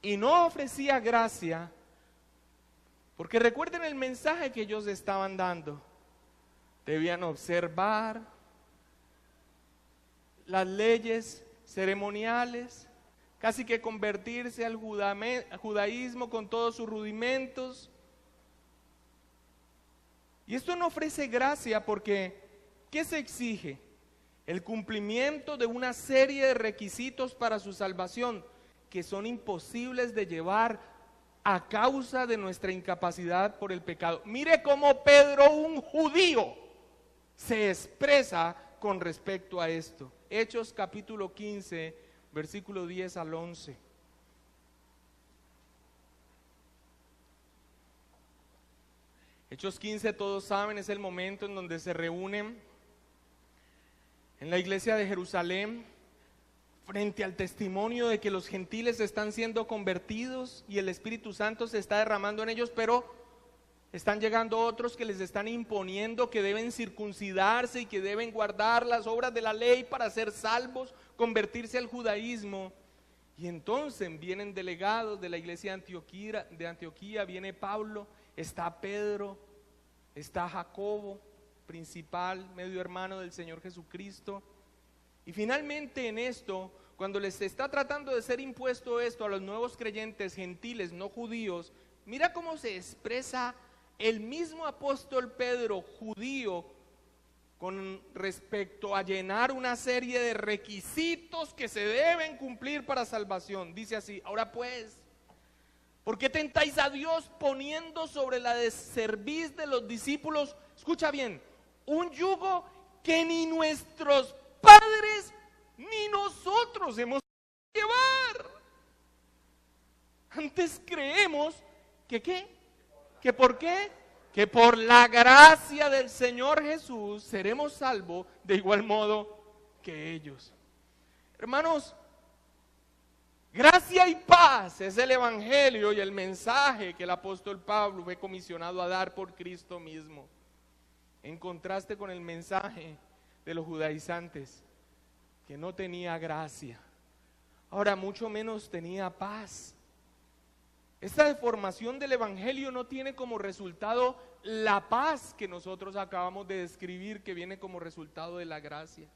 Y no ofrecía gracia porque recuerden el mensaje que ellos estaban dando. Debían observar las leyes ceremoniales, casi que convertirse al judaísmo con todos sus rudimentos. Y esto no ofrece gracia porque, ¿qué se exige? El cumplimiento de una serie de requisitos para su salvación que son imposibles de llevar a causa de nuestra incapacidad por el pecado. Mire cómo Pedro, un judío, se expresa con respecto a esto. Hechos capítulo 15, versículo 10 al 11. Hechos 15, todos saben, es el momento en donde se reúnen en la iglesia de Jerusalén frente al testimonio de que los gentiles están siendo convertidos y el Espíritu Santo se está derramando en ellos, pero están llegando otros que les están imponiendo que deben circuncidarse y que deben guardar las obras de la ley para ser salvos, convertirse al judaísmo. Y entonces vienen delegados de la iglesia de Antioquía, viene Pablo, está Pedro, está Jacobo, principal, medio hermano del Señor Jesucristo. Y finalmente en esto, cuando les está tratando de ser impuesto esto a los nuevos creyentes gentiles, no judíos, mira cómo se expresa el mismo apóstol Pedro, judío, con respecto a llenar una serie de requisitos que se deben cumplir para salvación. Dice así: ahora pues, ¿por qué tentáis a Dios poniendo sobre la cerviz de los discípulos, escucha bien, un yugo que ni nuestros padres ni nosotros hemos de llevar? Antes creemos que ¿qué? ¿Que por qué? Que por la gracia del Señor Jesús seremos salvos de igual modo que ellos. Hermanos, gracia y paz es el evangelio y el mensaje que el apóstol Pablo fue comisionado a dar por Cristo mismo, en contraste con el mensaje de los judaizantes, que no tenía gracia, ahora mucho menos tenía paz. Esta deformación del evangelio no tiene como resultado la paz que nosotros acabamos de describir, que viene como resultado de la gracia.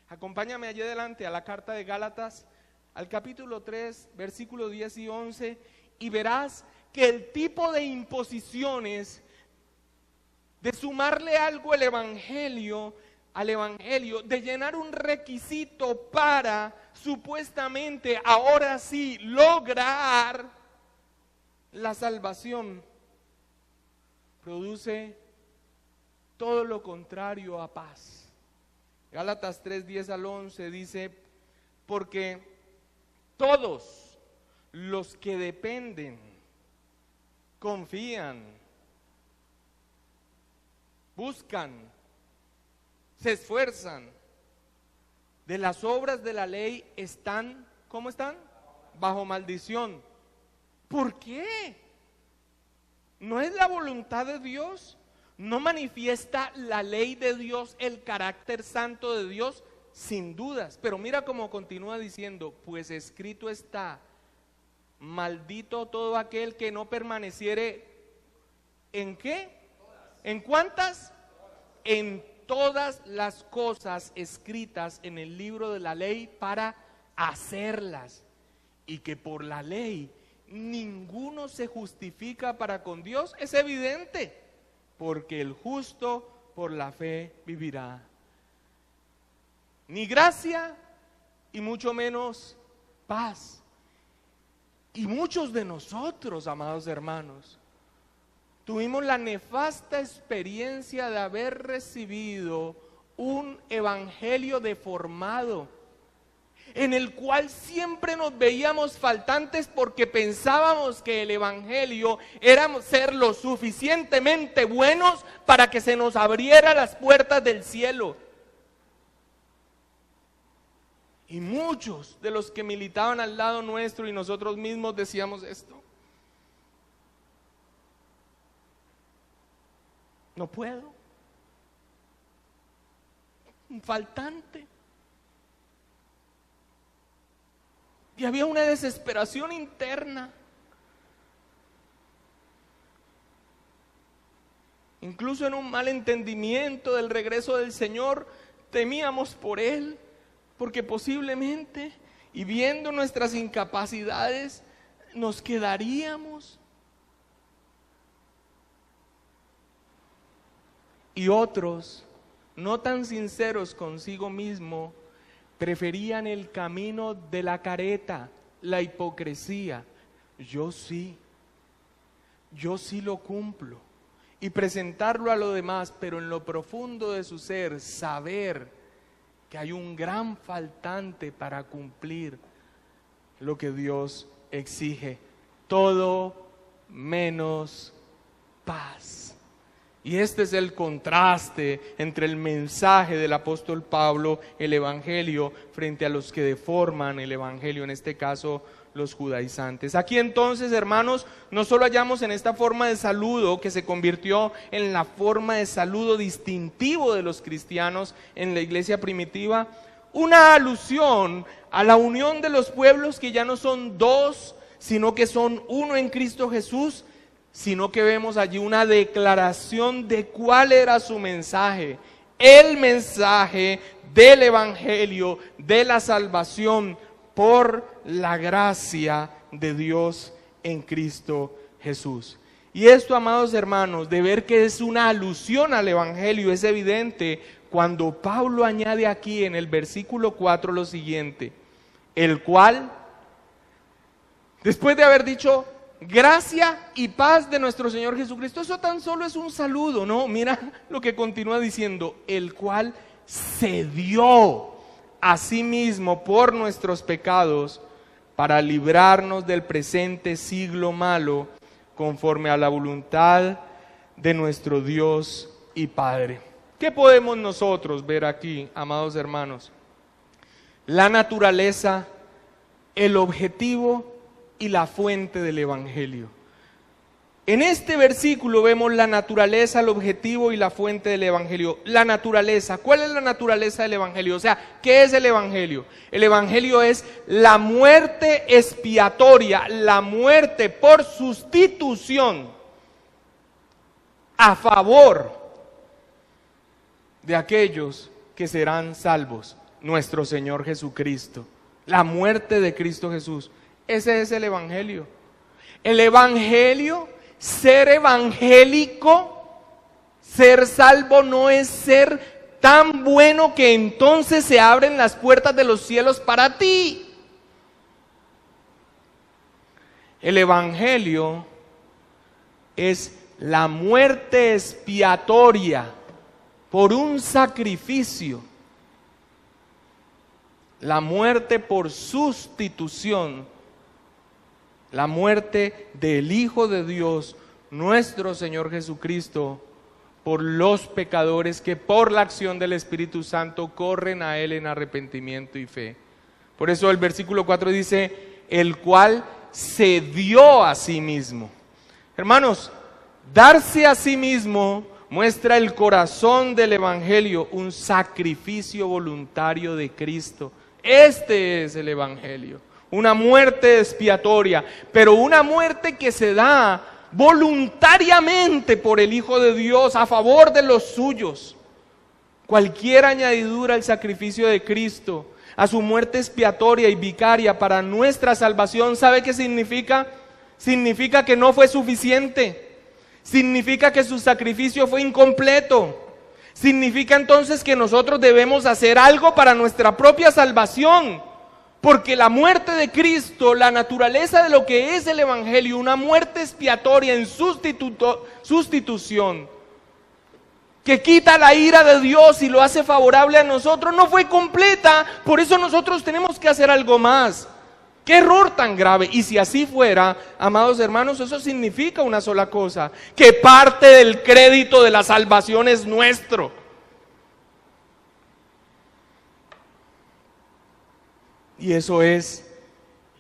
Acompáñame allí adelante a la carta de Gálatas, al capítulo 3, versículos 10 y 11, y verás que el tipo de imposiciones de sumarle algo al evangelio, de llenar un requisito para supuestamente ahora sí lograr la salvación, produce todo lo contrario a paz. Gálatas 3, 10 al 11 dice: porque todos los que dependen, confían, buscan, se esfuerzan de las obras de la ley están, ¿cómo están? Bajo maldición. ¿Por qué? ¿No es la voluntad de Dios? ¿No manifiesta la ley de Dios el carácter santo de Dios? Sin dudas, pero mira cómo continúa diciendo: pues escrito está, maldito todo aquel que no permaneciere, ¿en qué? ¿En cuántas? En todas las cosas escritas en el libro de la ley para hacerlas, y que por la ley ninguno se justifica para con Dios, es evidente, porque el justo por la fe vivirá. Ni gracia y mucho menos paz. Y muchos de nosotros, amados hermanos, tuvimos la nefasta experiencia de haber recibido un evangelio deformado, en el cual siempre nos veíamos faltantes porque pensábamos que el evangelio era ser lo suficientemente buenos para que se nos abrieran las puertas del cielo. Y muchos de los que militaban al lado nuestro y nosotros mismos decíamos esto: no puedo, un faltante. Y había una desesperación interna. Incluso en un mal entendimiento del regreso del Señor, temíamos por Él, porque posiblemente, y viendo nuestras incapacidades, nos quedaríamos. Y otros, no tan sinceros consigo mismo, preferían el camino de la careta, la hipocresía. Yo sí lo cumplo. Y presentarlo a los demás, pero en lo profundo de su ser, saber que hay un gran faltante para cumplir lo que Dios exige. Todo menos paz. Y este es el contraste entre el mensaje del apóstol Pablo, el evangelio, frente a los que deforman el evangelio, en este caso los judaizantes. Aquí entonces, hermanos, no solo hallamos en esta forma de saludo que se convirtió en la forma de saludo distintivo de los cristianos en la iglesia primitiva, una alusión a la unión de los pueblos que ya no son dos, sino que son uno en Cristo Jesús, sino que vemos allí una declaración de cuál era su mensaje, el mensaje del evangelio, de la salvación por la gracia de Dios en Cristo Jesús. Y esto, amados hermanos, de ver que es una alusión al evangelio, es evidente cuando Pablo añade aquí en el versículo 4 lo siguiente: el cual, después de haber dicho gracia y paz de nuestro Señor Jesucristo, eso tan solo es un saludo, ¿no? Mira lo que continúa diciendo: el cual se dio a sí mismo por nuestros pecados para librarnos del presente siglo malo, conforme a la voluntad de nuestro Dios y Padre. ¿Qué podemos nosotros ver aquí, amados hermanos? La naturaleza, el objetivo y la fuente del evangelio. En este versículo vemos la naturaleza, el objetivo y la fuente del evangelio. La naturaleza, ¿cuál es la naturaleza del evangelio? O sea, ¿qué es el evangelio? El evangelio es la muerte expiatoria, la muerte por sustitución a favor de aquellos que serán salvos, nuestro Señor Jesucristo. La muerte de Cristo Jesús. Ese es el evangelio. El evangelio, ser evangélico, ser salvo, no es ser tan bueno que entonces se abren las puertas de los cielos para ti. El evangelio es la muerte expiatoria por un sacrificio, la muerte por sustitución, la muerte del Hijo de Dios, nuestro Señor Jesucristo, por los pecadores que por la acción del Espíritu Santo corren a Él en arrepentimiento y fe. Por eso el versículo 4 dice: el cual se dio a sí mismo. Hermanos, darse a sí mismo muestra el corazón del evangelio, un sacrificio voluntario de Cristo. Este es el evangelio. Una muerte expiatoria, pero una muerte que se da voluntariamente por el Hijo de Dios a favor de los suyos. Cualquier añadidura al sacrificio de Cristo, a su muerte expiatoria y vicaria para nuestra salvación, ¿sabe qué significa? Significa que no fue suficiente. Significa que su sacrificio fue incompleto. Significa entonces que nosotros debemos hacer algo para nuestra propia salvación. Porque la muerte de Cristo, la naturaleza de lo que es el Evangelio, una muerte expiatoria en sustitución, que quita la ira de Dios y lo hace favorable a nosotros, no fue completa. Por eso nosotros tenemos que hacer algo más. ¡Qué error tan grave! Y si así fuera, amados hermanos, eso significa una sola cosa: que parte del crédito de la salvación es nuestro. Y eso es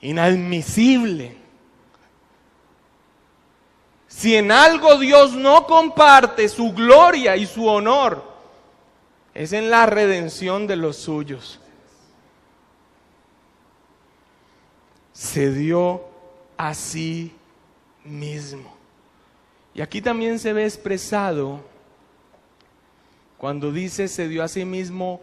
inadmisible. Si en algo Dios no comparte su gloria y su honor, es en la redención de los suyos. Se dio a sí mismo. Y aquí también se ve expresado cuando dice se dio a sí mismo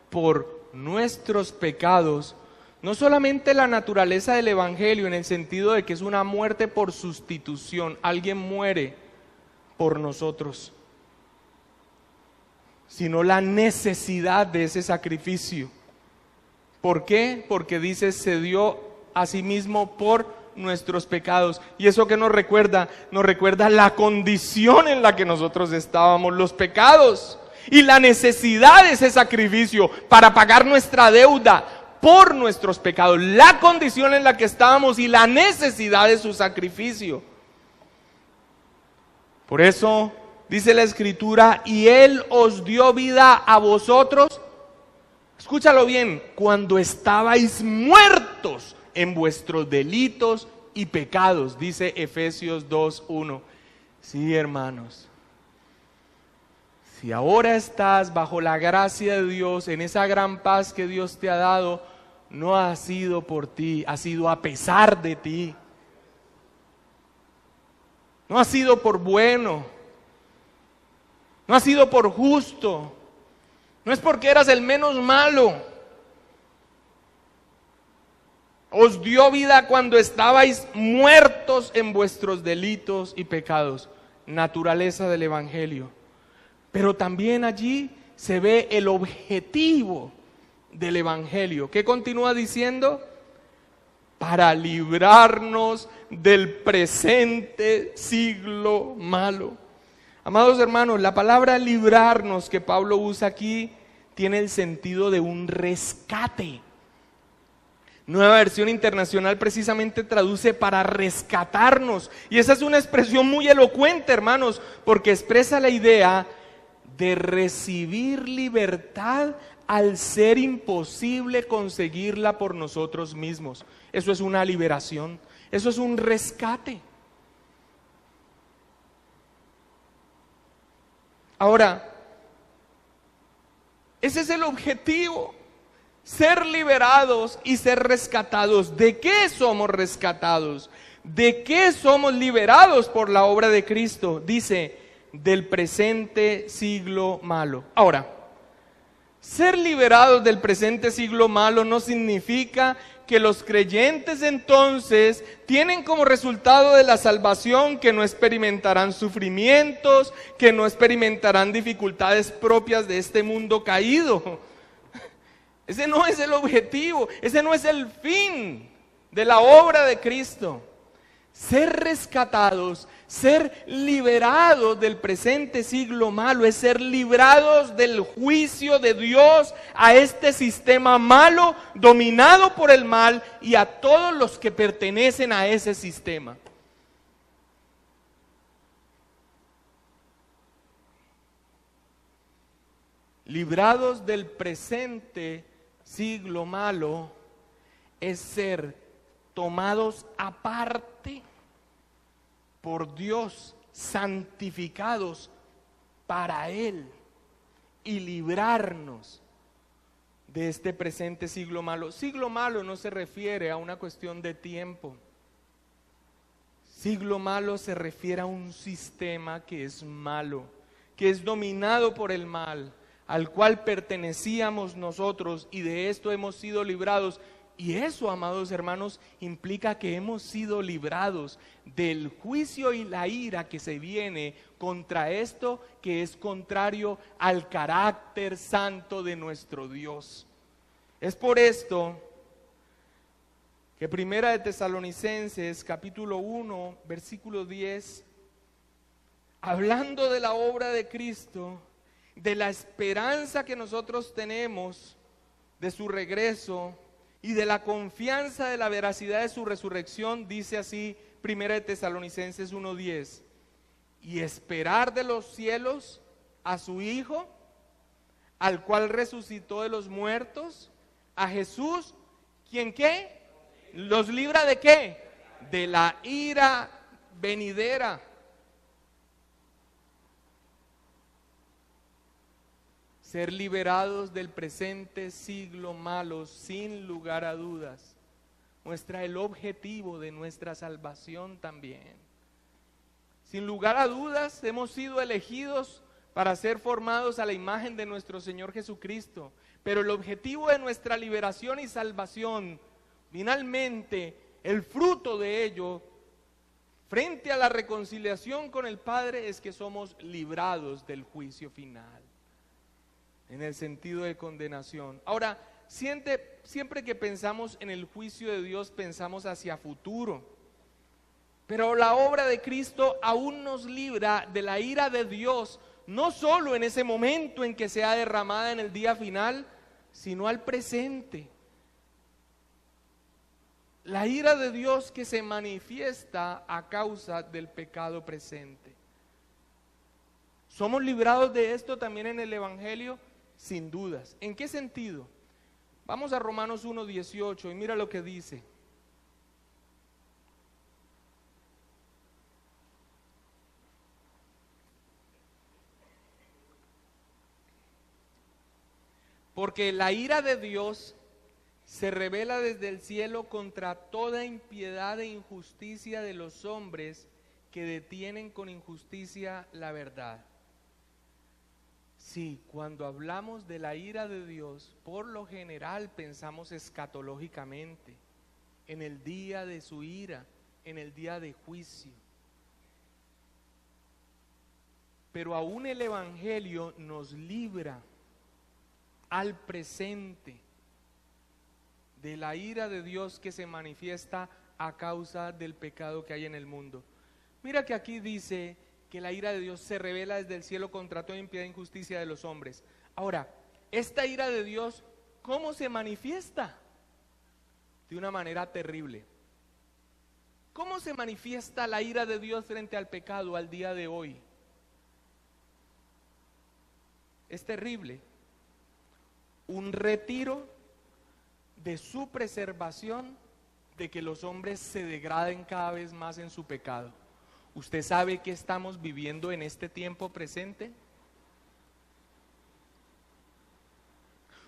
por nuestros pecados. No solamente la naturaleza del Evangelio en el sentido de que es una muerte por sustitución, alguien muere por nosotros, sino la necesidad de ese sacrificio. ¿Por qué? Porque dice se dio a sí mismo por nuestros pecados. ¿Y eso qué nos recuerda? Nos recuerda la condición en la que nosotros estábamos, los pecados y la necesidad de ese sacrificio para pagar nuestra deuda por nuestros pecados, la condición en la que estábamos y la necesidad de su sacrificio. Por eso dice la Escritura, y Él os dio vida a vosotros, escúchalo bien, cuando estabais muertos en vuestros delitos y pecados, dice Efesios 2:1. Sí, hermanos, si ahora estás bajo la gracia de Dios, en esa gran paz que Dios te ha dado, no ha sido por ti, ha sido a pesar de ti. No ha sido por bueno, no ha sido por justo, no es porque eras el menos malo. Os dio vida cuando estabais muertos en vuestros delitos y pecados, naturaleza del Evangelio. Pero también allí se ve el objetivo del Evangelio. ¿Qué continúa diciendo? Para librarnos del presente siglo malo. Amados hermanos, la palabra librarnos que Pablo usa aquí tiene el sentido de un rescate. Nueva Versión Internacional precisamente traduce para rescatarnos. Y esa es una expresión muy elocuente, hermanos, porque expresa la idea de recibir libertad al ser imposible conseguirla por nosotros mismos. Eso es una liberación, eso es un rescate. Ahora, ese es el objetivo, ser liberados y ser rescatados. ¿De qué somos rescatados? ¿De qué somos liberados por la obra de Cristo? Dice, del presente siglo malo. Ahora, ser liberados del presente siglo malo no significa que los creyentes entonces tienen como resultado de la salvación que no experimentarán sufrimientos, que no experimentarán dificultades propias de este mundo caído. Ese no es el objetivo, ese no es el fin de la obra de Cristo. Ser rescatados, ser liberados del presente siglo malo, es ser librados del juicio de Dios a este sistema malo, dominado por el mal, y a todos los que pertenecen a ese sistema. Librados del presente siglo malo es ser tomados aparte por Dios, santificados para Él, y librarnos de este presente siglo malo. Siglo malo no se refiere a una cuestión de tiempo. Siglo malo se refiere a un sistema que es malo, que es dominado por el mal, al cual pertenecíamos nosotros, y de esto hemos sido librados. Y eso, amados hermanos, implica que hemos sido librados del juicio y la ira que se viene contra esto que es contrario al carácter santo de nuestro Dios. Es por esto que Primera de Tesalonicenses, capítulo 1, versículo 10, hablando de la obra de Cristo, de la esperanza que nosotros tenemos de su regreso y de la confianza de la veracidad de su resurrección, dice así Primera de Tesalonicenses 1:10, y esperar de los cielos a su Hijo, al cual resucitó de los muertos, a Jesús, quien ¿qué? ¿Los libra de qué? De la ira venidera. Ser liberados del presente siglo malo, sin lugar a dudas, muestra el objetivo de nuestra salvación también. Sin lugar a dudas, hemos sido elegidos para ser formados a la imagen de nuestro Señor Jesucristo, pero el objetivo de nuestra liberación y salvación, finalmente, el fruto de ello, frente a la reconciliación con el Padre, es que somos librados del juicio final, en el sentido de condenación. Ahora, siempre que pensamos en el juicio de Dios, pensamos hacia futuro. Pero la obra de Cristo aún nos libra de la ira de Dios, no solo en ese momento en que sea derramada en el día final, sino al presente. La ira de Dios que se manifiesta a causa del pecado presente. ¿Somos librados de esto también en el Evangelio? Sin dudas. ¿En qué sentido? Vamos a Romanos 1:18 y mira lo que dice. Porque la ira de Dios se revela desde el cielo contra toda impiedad e injusticia de los hombres que detienen con injusticia la verdad. Sí, cuando hablamos de la ira de Dios, por lo general pensamos escatológicamente, en el día de su ira, en el día de juicio. Pero aún el Evangelio nos libra al presente de la ira de Dios que se manifiesta a causa del pecado que hay en el mundo. Mira que aquí dice que la ira de Dios se revela desde el cielo contra toda impiedad e injusticia de los hombres. Ahora, esta ira de Dios, ¿cómo se manifiesta? De una manera terrible. ¿Cómo se manifiesta la ira de Dios frente al pecado al día de hoy? Es terrible. Un retiro de su preservación, de que los hombres se degraden cada vez más en su pecado. ¿Usted sabe qué estamos viviendo en este tiempo presente?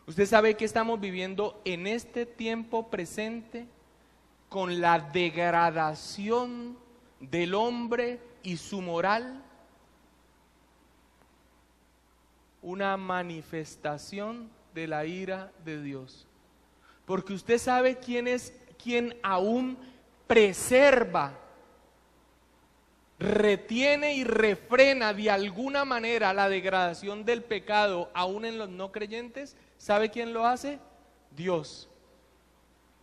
¿Usted sabe qué estamos viviendo en este tiempo presente con la degradación del hombre y su moral? Una manifestación de la ira de Dios. Porque usted sabe quién es quien aún preserva, retiene y refrena de alguna manera la degradación del pecado aún en los no creyentes. ¿Sabe quién lo hace? Dios.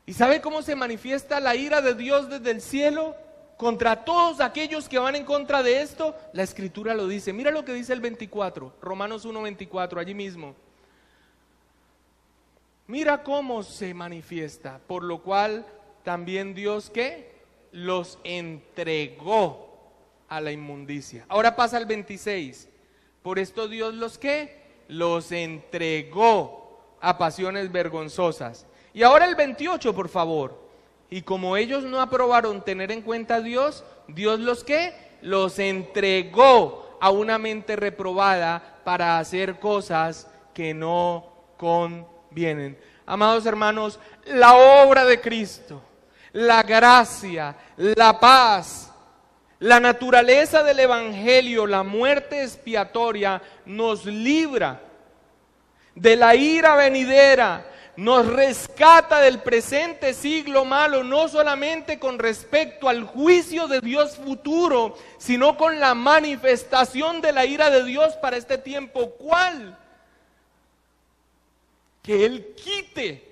¿Y sabe cómo se manifiesta la ira de Dios desde el cielo contra todos aquellos que van en contra de esto? La Escritura lo dice. Mira lo que dice el 24, Romanos 1:24, allí mismo. Mira cómo se manifiesta, por lo cual también Dios, ¿qué? Los entregó a la inmundicia. Ahora pasa al 26. Por esto Dios los, ¿qué? Los entregó a pasiones vergonzosas. Y ahora el 28, por favor. Y como ellos no aprobaron tener en cuenta a Dios, Dios los, ¿qué? Los entregó a una mente reprobada para hacer cosas que no convienen. Amados hermanos, la obra de Cristo, la gracia, la paz, la naturaleza del Evangelio, la muerte expiatoria nos libra de la ira venidera, nos rescata del presente siglo malo, no solamente con respecto al juicio de Dios futuro, sino con la manifestación de la ira de Dios para este tiempo. ¿Cuál? Que Él quite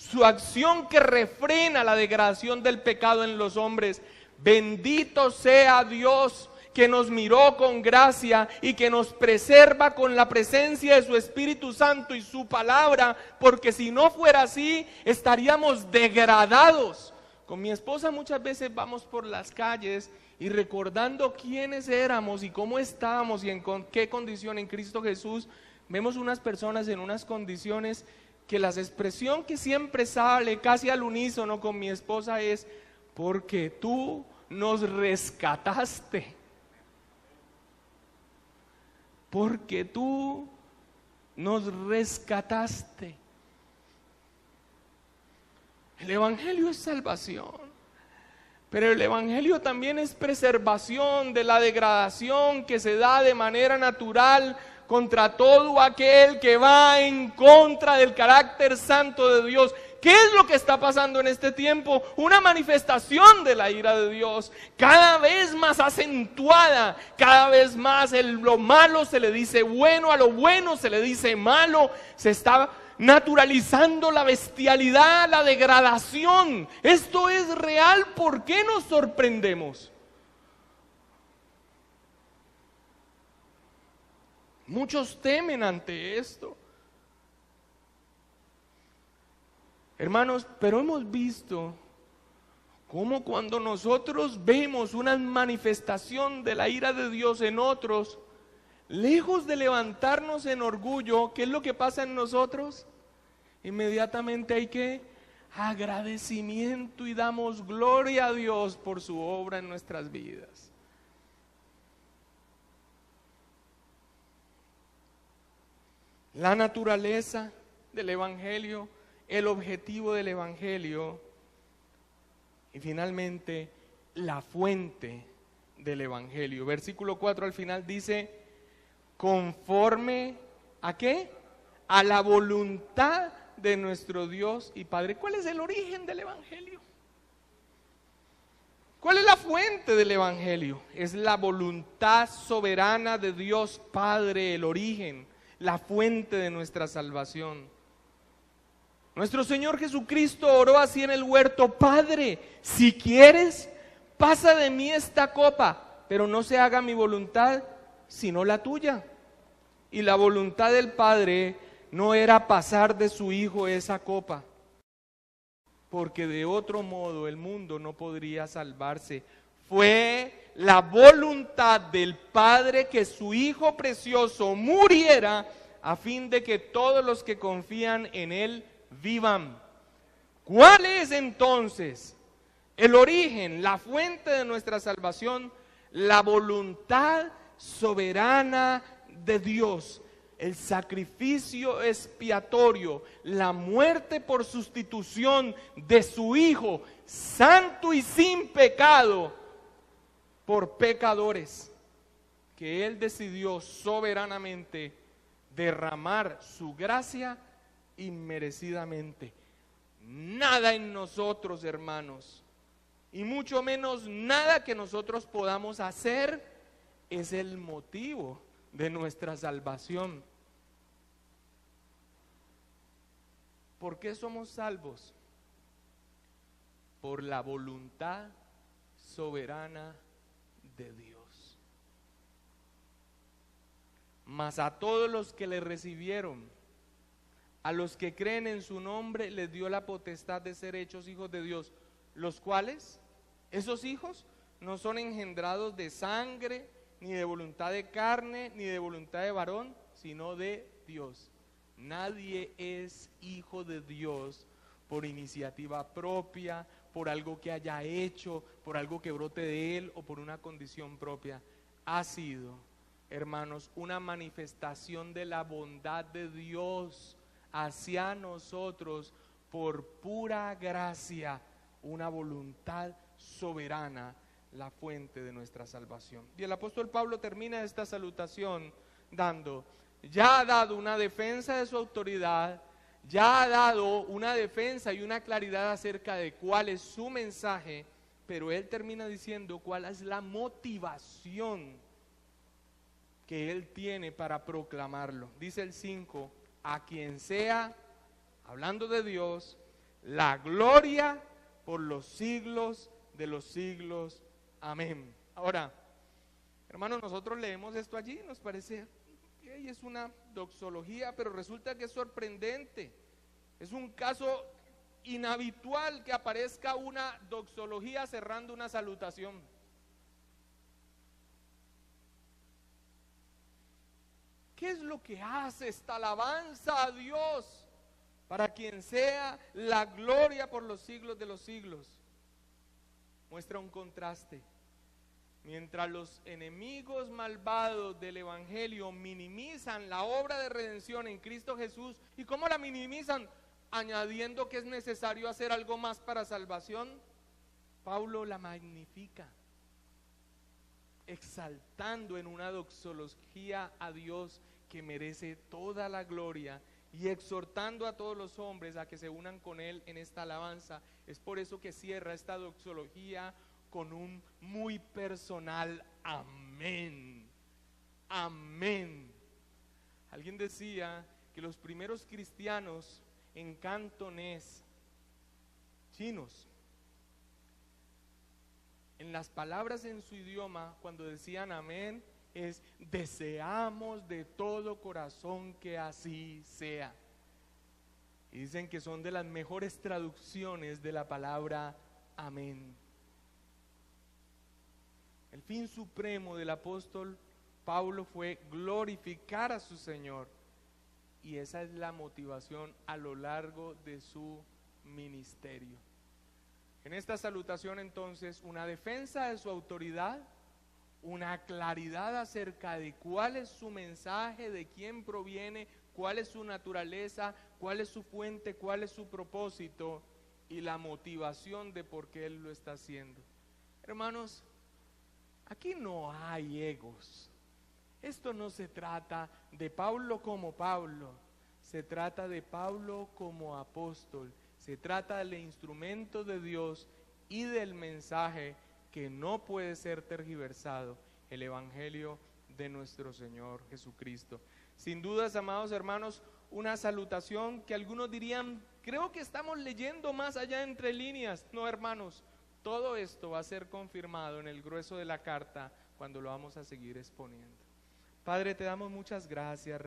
su acción que refrena la degradación del pecado en los hombres. Bendito sea Dios que nos miró con gracia y que nos preserva con la presencia de su Espíritu Santo y su palabra, porque si no fuera así, estaríamos degradados. Con mi esposa muchas veces vamos por las calles y recordando quiénes éramos y cómo estábamos y en qué condición en Cristo Jesús, vemos unas personas en unas condiciones que la expresión que siempre sale casi al unísono con mi esposa es: porque tú nos rescataste, porque tú nos rescataste. El Evangelio es salvación, pero el Evangelio también es preservación de la degradación que se da de manera natural contra todo aquel que va en contra del carácter santo de Dios. ¿Qué es lo que está pasando en este tiempo? Una manifestación de la ira de Dios, cada vez más acentuada, cada vez más lo malo se le dice bueno, a lo bueno se le dice malo, se está naturalizando la bestialidad, la degradación. Esto es real. ¿Por qué nos sorprendemos? Muchos temen ante esto. Hermanos, pero hemos visto cómo cuando nosotros vemos una manifestación de la ira de Dios en otros, lejos de levantarnos en orgullo, ¿qué es lo que pasa en nosotros? Inmediatamente hay que agradecimiento y damos gloria a Dios por su obra en nuestras vidas. La naturaleza del Evangelio, el objetivo del Evangelio y finalmente la fuente del Evangelio. Versículo 4 al final dice: conforme ¿a qué? A la voluntad de nuestro Dios y Padre. ¿Cuál es el origen del Evangelio? ¿Cuál es la fuente del Evangelio? Es la voluntad soberana de Dios Padre, el origen, la fuente de nuestra salvación. Nuestro Señor Jesucristo oró así en el huerto: Padre, si quieres, pasa de mí esta copa, pero no se haga mi voluntad, sino la tuya. Y la voluntad del Padre no era pasar de su Hijo esa copa, porque de otro modo el mundo no podría salvarse. Fue la voluntad del Padre que su Hijo precioso muriera a fin de que todos los que confían en Él vivan. ¿Cuál es entonces el origen, la fuente de nuestra salvación? La voluntad soberana de Dios, el sacrificio expiatorio, la muerte por sustitución de su Hijo, santo y sin pecado, por pecadores, que Él decidió soberanamente derramar su gracia inmerecidamente. Nada en nosotros, hermanos, y mucho menos nada que nosotros podamos hacer es el motivo de nuestra salvación. ¿Por qué somos salvos? Por la voluntad soberana de Dios. Mas a todos los que le recibieron, a los que creen en su nombre, les dio la potestad de ser hechos hijos de Dios, los cuales, esos hijos, no son engendrados de sangre, ni de voluntad de carne, ni de voluntad de varón, sino de Dios. Nadie es hijo de Dios por iniciativa propia, por algo que haya hecho, por algo que brote de él o por una condición propia. Ha sido, hermanos, una manifestación de la bondad de Dios hacia nosotros por pura gracia, una voluntad soberana, la fuente de nuestra salvación. Y el apóstol Pablo termina esta salutación dando, ya ha dado una defensa de su autoridad, ya ha dado una defensa y una claridad acerca de cuál es su mensaje, pero él termina diciendo cuál es la motivación que él tiene para proclamarlo. Dice el 5, a quien sea, hablando de Dios, la gloria por los siglos de los siglos. Amén. Ahora, hermanos, nosotros leemos esto allí, nos parece que es una doxología, pero resulta que es sorprendente. Es un caso inhabitual que aparezca una doxología cerrando una salutación. ¿Qué es lo que hace esta alabanza a Dios? Para quien sea la gloria por los siglos de los siglos. Muestra un contraste. Mientras los enemigos malvados del Evangelio minimizan la obra de redención en Cristo Jesús, ¿y cómo la minimizan? Añadiendo que es necesario hacer algo más para salvación. Pablo la magnifica, exaltando en una doxología a Dios que merece toda la gloria y exhortando a todos los hombres a que se unan con él en esta alabanza. Es por eso que cierra esta doxología con un muy personal amén. Amén. Alguien decía que los primeros cristianos en cantonés chinos, en las palabras en su idioma, cuando decían amén, es deseamos de todo corazón que así sea. Y dicen que son de las mejores traducciones de la palabra amén. El fin supremo del apóstol Pablo fue glorificar a su Señor, y esa es la motivación a lo largo de su ministerio. En esta salutación entonces, una defensa de su autoridad, una claridad acerca de cuál es su mensaje, de quién proviene, cuál es su naturaleza, cuál es su fuente, cuál es su propósito, y la motivación de por qué él lo está haciendo. Hermanos, aquí no hay egos. Esto no se trata de Pablo como Pablo, se trata de Pablo como apóstol, se trata del instrumento de Dios y del mensaje que no puede ser tergiversado, el evangelio de nuestro Señor Jesucristo. Sin dudas, amados hermanos, una salutación que algunos dirían, creo que estamos leyendo más allá entre líneas. No, hermanos, todo esto va a ser confirmado en el grueso de la carta cuando lo vamos a seguir exponiendo. Padre, te damos muchas gracias.